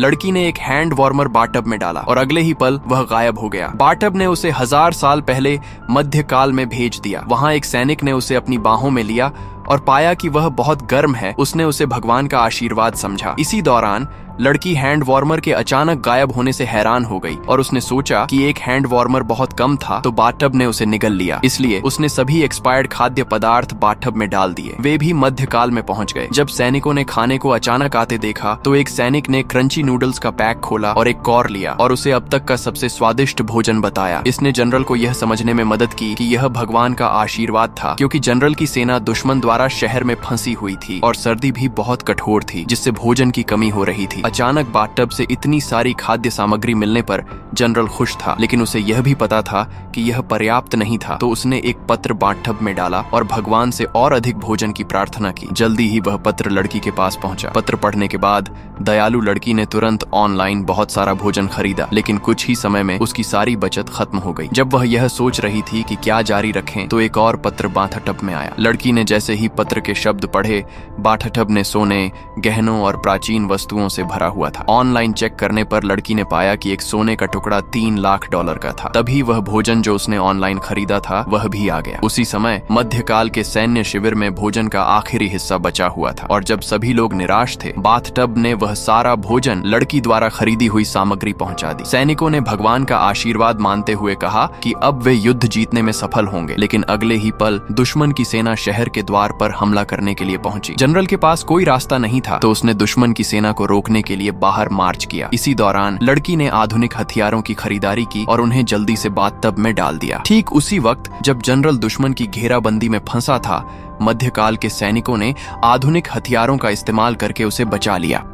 लड़की ने एक हैंड वार्मर बाथटब में डाला और अगले ही पल वह गायब हो गया। बाथटब ने उसे 1000 साल पहले मध्यकाल में भेज दिया। वहां एक सैनिक ने उसे अपनी बाहों में लिया और पाया कि वह बहुत गर्म है। उसने उसे भगवान का आशीर्वाद समझा। इसी दौरान लड़की हैंड वार्मर के अचानक गायब होने से हैरान हो गई और उसने सोचा कि एक हैंड वार्मर बहुत कम था, तो बाथटब ने उसे निगल लिया। इसलिए उसने सभी एक्सपायर्ड खाद्य पदार्थ बाथटब में डाल दिए। वे भी मध्यकाल में पहुंच गए। जब सैनिकों ने खाने को अचानक आते देखा तो एक सैनिक ने क्रंची नूडल्स का पैक खोला और एक कौर लिया और उसे अब तक का सबसे स्वादिष्ट भोजन बताया। इसने जनरल को यह समझने में मदद की कि यह भगवान का आशीर्वाद था, क्योंकि जनरल की सेना दुश्मन द्वारा शहर में फंसी हुई थी और सर्दी भी बहुत कठोर थी, जिससे भोजन की कमी हो रही थी। अचानक बाथटब से इतनी सारी खाद्य सामग्री मिलने पर जनरल खुश था, लेकिन उसे यह भी पता था कि यह पर्याप्त नहीं था। तो उसने एक पत्र बाथटब में डाला और भगवान से और अधिक भोजन की प्रार्थना की। जल्दी ही वह पत्र लड़की के पास पहुंचा। पत्र पढ़ने के बाद दयालु लड़की ने तुरंत ऑनलाइन बहुत सारा भोजन खरीदा, लेकिन कुछ ही समय में उसकी सारी बचत खत्म हो गई। जब वह यह सोच रही थी कि क्या जारी रखें, तो एक और पत्र बाथटब में आया। लड़की ने जैसे ही पत्र के शब्द पढ़े, बाथटब ने सोने, गहनों और प्राचीन वस्तुओं से भरा हुआ था। ऑनलाइन चेक करने पर लड़की ने पाया कि एक सोने का टुकड़ा $3 लाख का था। तभी वह भोजन जो उसने ऑनलाइन खरीदा था वह भी आ गया। उसी समय मध्यकाल के सैन्य शिविर में भोजन का आखिरी हिस्सा बचा हुआ था और जब सभी लोग निराश थे, बाथटब ने वह सारा भोजन लड़की द्वारा खरीदी हुई सामग्री पहुंचा दी। सैनिकों ने भगवान का आशीर्वाद मानते हुए कहा कि अब वे युद्ध जीतने में सफल होंगे, लेकिन अगले ही पल दुश्मन की सेना शहर के द्वार पर हमला करने के लिए पहुंची। जनरल के पास कोई रास्ता नहीं था, तो उसने दुश्मन की सेना को रोकने के लिए बाहर मार्च किया। इसी दौरान लड़की ने आधुनिक हथियारों की खरीदारी की और उन्हें जल्दी से बाथटब में डाल दिया। ठीक उसी वक्त जब जनरल दुश्मन की घेराबंदी में फंसा था, मध्यकाल के सैनिकों ने आधुनिक हथियारों का इस्तेमाल करके उसे बचा लिया।